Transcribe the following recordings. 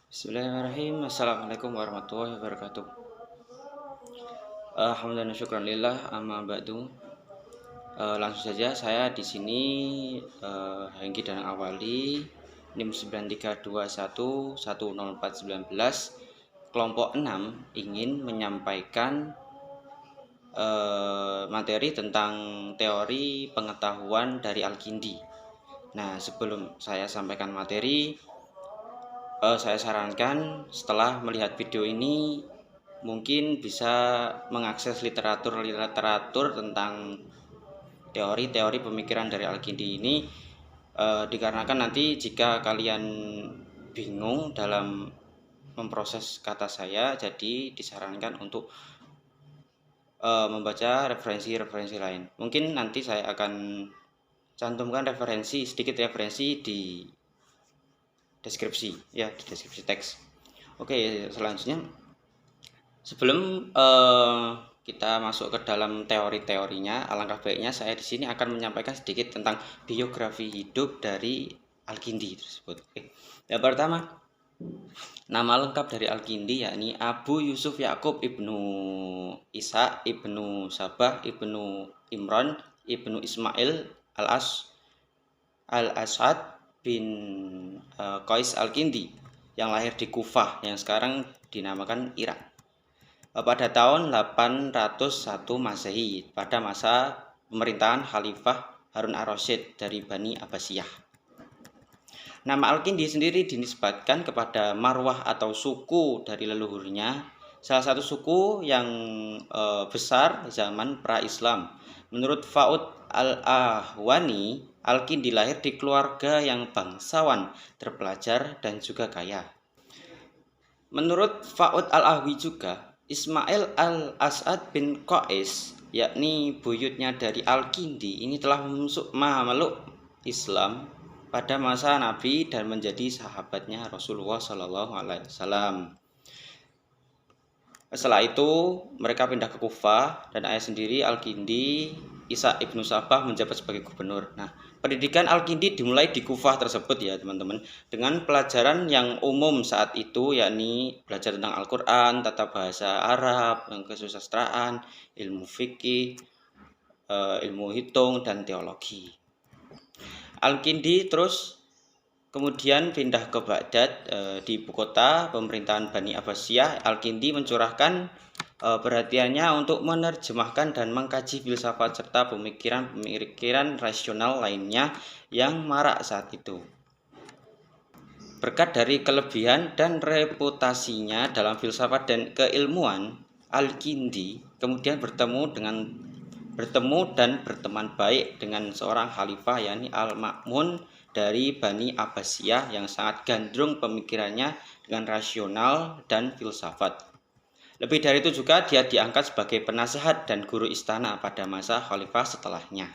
Bismillahirrahmanirrahim. Assalamualaikum warahmatullahi wabarakatuh. Alhamdulillah syukran lillah amma ba'du. Langsung saja saya di sini Hengki dan Awali NIM 932110410419 kelompok 6 ingin menyampaikan materi tentang teori pengetahuan dari Al-Kindi. Nah, sebelum saya sampaikan materi, saya sarankan setelah melihat video ini mungkin bisa mengakses literatur tentang teori-teori pemikiran dari Al-Kindi ini, dikarenakan nanti jika kalian bingung dalam memproses kata saya, jadi disarankan untuk membaca referensi-referensi lain. Mungkin nanti saya akan cantumkan sedikit referensi di deskripsi ya, di deskripsi teks. Oke, selanjutnya sebelum kita masuk ke dalam teori-teorinya, alangkah baiknya saya di sini akan menyampaikan sedikit tentang biografi hidup dari Al-Kindi tersebut. Oke. Yang pertama, nama lengkap dari Al-Kindi yakni Abu Yusuf Yakub ibnu Isa ibnu Sabah ibnu Imran ibnu Ismail al-As'ad bin Qais Al-Kindi yang lahir di Kufah yang sekarang dinamakan Irak pada tahun 801 Masehi pada masa pemerintahan Khalifah Harun ar-Rasyid dari Bani Abbasiyah. Nama Al-Kindi sendiri dinisbatkan kepada marwah atau suku dari leluhurnya, salah satu suku yang besar zaman pra-Islam. Menurut Fa'ud al-Ahwani, Al-Kindi lahir di keluarga yang bangsawan, terpelajar, dan juga kaya. Menurut Fa'ud al-Ahwi juga, Ismail al-As'ad bin Qais, yakni buyutnya dari Al-Kindi, ini telah memeluk Islam pada masa Nabi dan menjadi sahabatnya Rasulullah Shallallahu Alaihi Wasallam. Setelah itu mereka pindah ke Kufah dan ayah sendiri Al-Kindi Isa ibnu Sabah menjabat sebagai gubernur. Nah, pendidikan Al-Kindi dimulai di Kufah tersebut ya teman-teman, dengan pelajaran yang umum saat itu, yakni belajar tentang Al-Quran, tata bahasa Arab, kesusastraan, ilmu fikih, ilmu hitung, dan teologi. Al-Kindi terus kemudian pindah ke Baghdad, di ibu kota pemerintahan Bani Abbasiyah. Al-Kindi mencurahkan perhatiannya untuk menerjemahkan dan mengkaji filsafat serta pemikiran rasional lainnya yang marak saat itu. Berkat dari kelebihan dan reputasinya dalam filsafat dan keilmuan, Al-Kindi kemudian bertemu dan berteman baik dengan seorang khalifah yakni Al-Ma'mun dari Bani Abbasiyah yang sangat gandrung pemikirannya dengan rasional dan filsafat. Lebih dari itu juga dia diangkat sebagai penasehat dan guru istana pada masa khalifah setelahnya.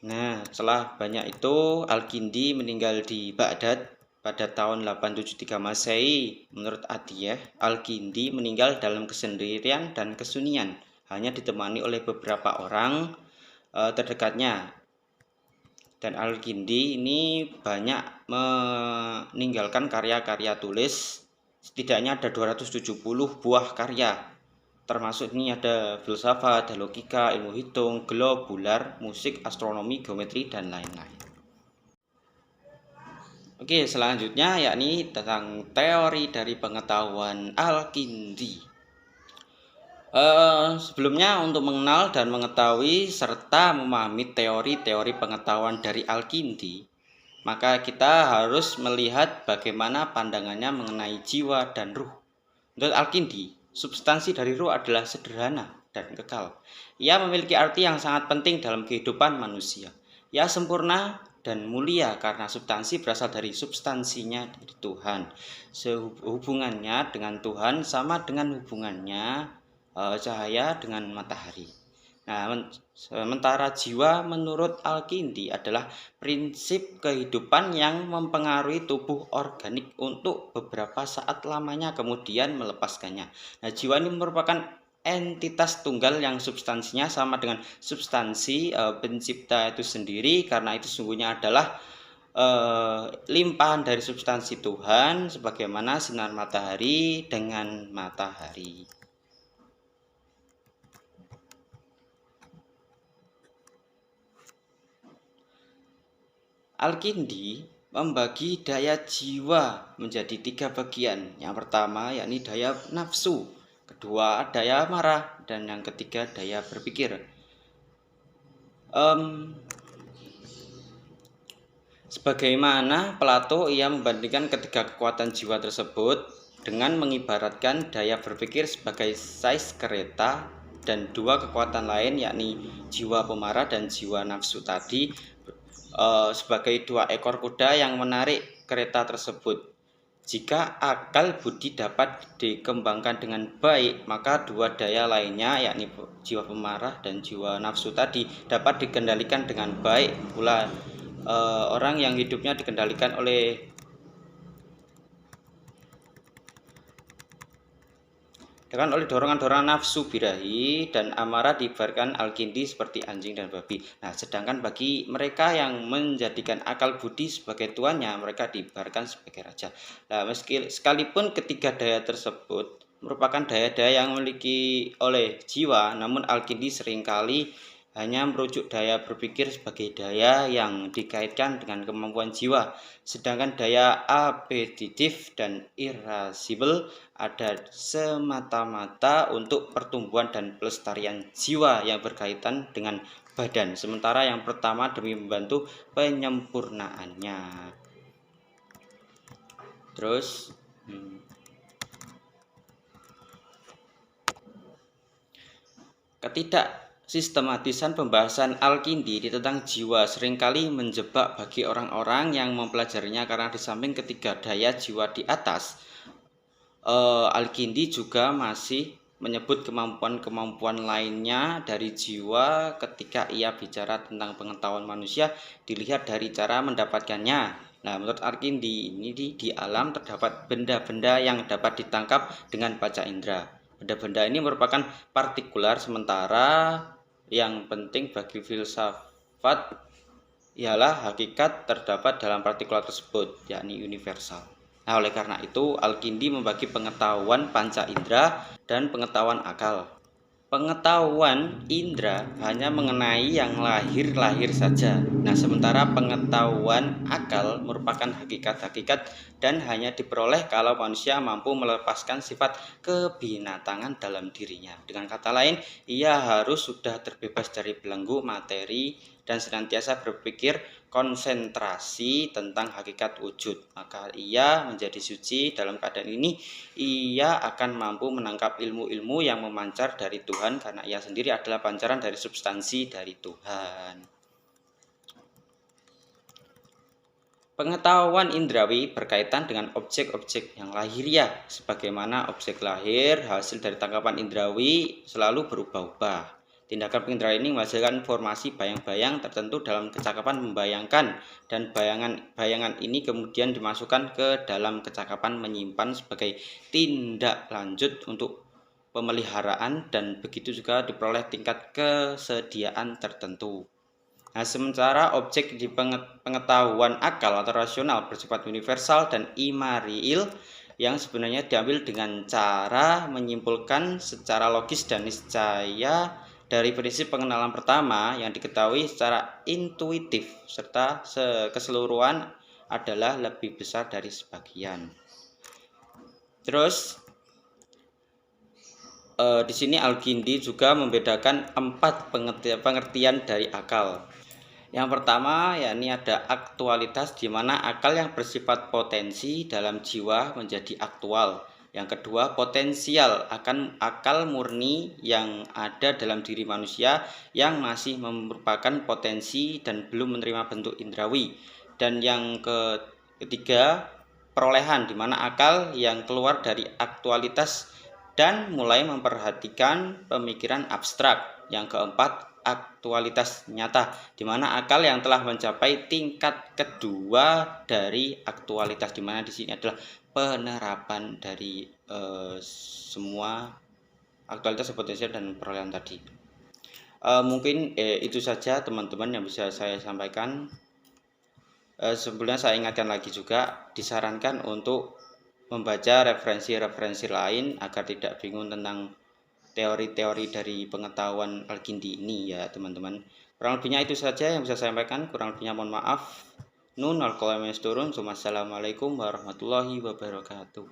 Nah, setelah banyak itu Al-Kindi meninggal di Baghdad pada tahun 873 Masehi. Menurut Atiyah, Al-Kindi meninggal dalam kesendirian dan kesunyian, hanya ditemani oleh beberapa orang terdekatnya. Dan Al-Kindi ini banyak meninggalkan karya-karya tulis, setidaknya ada 270 buah karya, termasuk ini ada filsafat, logika, ilmu hitung, globular, musik, astronomi, geometri, dan lain-lain. Oke, selanjutnya yakni tentang teori dari pengetahuan Al-Kindi. Sebelumnya untuk mengenal dan mengetahui serta memahami teori-teori pengetahuan dari Al-Kindi, maka kita harus melihat bagaimana pandangannya mengenai jiwa dan ruh. Menurut Al-Kindi, substansi dari ruh adalah sederhana dan kekal. Ia memiliki arti yang sangat penting dalam kehidupan manusia. Ia sempurna dan mulia karena substansi berasal dari substansinya dari Tuhan. Hubungannya dengan Tuhan sama dengan hubungannya cahaya dengan matahari. Nah, sementara jiwa menurut Al-Kindi adalah prinsip kehidupan yang mempengaruhi tubuh organik untuk beberapa saat lamanya kemudian melepaskannya. Nah, jiwa ini merupakan entitas tunggal yang substansinya sama dengan substansi pencipta itu sendiri, karena itu sesungguhnya adalah limpahan dari substansi Tuhan sebagaimana sinar matahari dengan matahari. Al-Kindi membagi daya jiwa menjadi 3 bagian. Yang pertama yakni daya nafsu, kedua daya marah, dan yang ketiga daya berpikir. Sebagaimana Plato, ia membandingkan ketiga kekuatan jiwa tersebut dengan mengibaratkan daya berpikir sebagai sais kereta dan dua kekuatan lain yakni jiwa pemarah dan jiwa nafsu tadi sebagai dua ekor kuda yang menarik kereta tersebut. Jika akal budi dapat dikembangkan dengan baik, maka dua daya lainnya yakni jiwa pemarah dan jiwa nafsu tadi dapat dikendalikan dengan baik pula. Orang yang hidupnya dikendalikan oleh dorongan-dorongan nafsu birahi dan amarah diibaratkan Al-Kindi seperti anjing dan babi. Nah, sedangkan bagi mereka yang menjadikan akal budi sebagai tuannya, mereka diibaratkan sebagai raja. Nah, sekalipun ketiga daya tersebut merupakan daya-daya yang memiliki oleh jiwa, namun Al-Kindi seringkali hanya merujuk daya berpikir sebagai daya yang dikaitkan dengan kemampuan jiwa, sedangkan daya appetitif dan irascible ada semata-mata untuk pertumbuhan dan pelestarian jiwa yang berkaitan dengan badan, sementara yang pertama demi membantu penyempurnaannya. Terus ketidaksistematisan pembahasan Al-Kindi tentang jiwa seringkali menjebak bagi orang-orang yang mempelajarinya, karena di samping ketiga daya jiwa di atas, Al-Kindi juga masih menyebut kemampuan-kemampuan lainnya dari jiwa. Ketika ia bicara tentang pengetahuan manusia dilihat dari cara mendapatkannya. Nah, menurut Al-Kindi ini di alam terdapat benda-benda yang dapat ditangkap dengan panca indera. Benda-benda ini merupakan partikular, sementara yang penting bagi filsafat ialah hakikat terdapat dalam partikular tersebut, yakni universal. Nah, oleh karena itu Al-Kindi membagi pengetahuan panca indera dan pengetahuan akal. Pengetahuan indera hanya mengenai yang lahir-lahir saja. Nah, sementara pengetahuan akal merupakan hakikat-hakikat dan hanya diperoleh kalau manusia mampu melepaskan sifat kebinatangan dalam dirinya. Dengan kata lain, ia harus sudah terbebas dari belenggu materi dan senantiasa berpikir konsentrasi tentang hakikat wujud. Maka ia menjadi suci. Dalam keadaan ini ia akan mampu menangkap ilmu-ilmu yang memancar dari Tuhan, karena ia sendiri adalah pancaran dari substansi dari Tuhan. Pengetahuan indrawi berkaitan dengan objek-objek yang lahiriah, sebagaimana objek lahir hasil dari tangkapan indrawi selalu berubah-ubah. Tindakan penginderaan ini menghasilkan formasi bayang-bayang tertentu dalam kecakapan membayangkan, dan bayangan ini kemudian dimasukkan ke dalam kecakapan menyimpan sebagai tindak lanjut untuk pemeliharaan, dan begitu juga diperoleh tingkat kesediaan tertentu. Nah, sementara objek di pengetahuan akal atau rasional bersifat universal dan immaterial yang sebenarnya diambil dengan cara menyimpulkan secara logis dan niscaya dari prinsip pengenalan pertama yang diketahui secara intuitif, serta keseluruhan adalah lebih besar dari sebagian. Terus di sini Al-Kindi juga membedakan 4 pengertian dari akal. Yang pertama yakni ada aktualitas, di mana akal yang bersifat potensi dalam jiwa menjadi aktual. Yang kedua, potensial, akan akal murni yang ada dalam diri manusia yang masih merupakan potensi dan belum menerima bentuk indrawi. Dan yang ketiga, perolehan, di mana akal yang keluar dari aktualitas dan mulai memperhatikan pemikiran abstrak. Yang keempat, aktualitas nyata, di mana akal yang telah mencapai tingkat kedua dari aktualitas, di mana di sini adalah penerapan dari semua aktualitas, potensial, dan perolehan tadi. Mungkin itu saja teman-teman yang bisa saya sampaikan. Sebelumnya saya ingatkan lagi juga, disarankan untuk membaca referensi-referensi lain agar tidak bingung tentang teori-teori dari pengetahuan Al-Kindi ini ya teman-teman. Kurang lebihnya itu saja yang bisa saya sampaikan, kurang lebihnya mohon maaf. Nun al turun. Wassalamualaikum warahmatullahi wabarakatuh.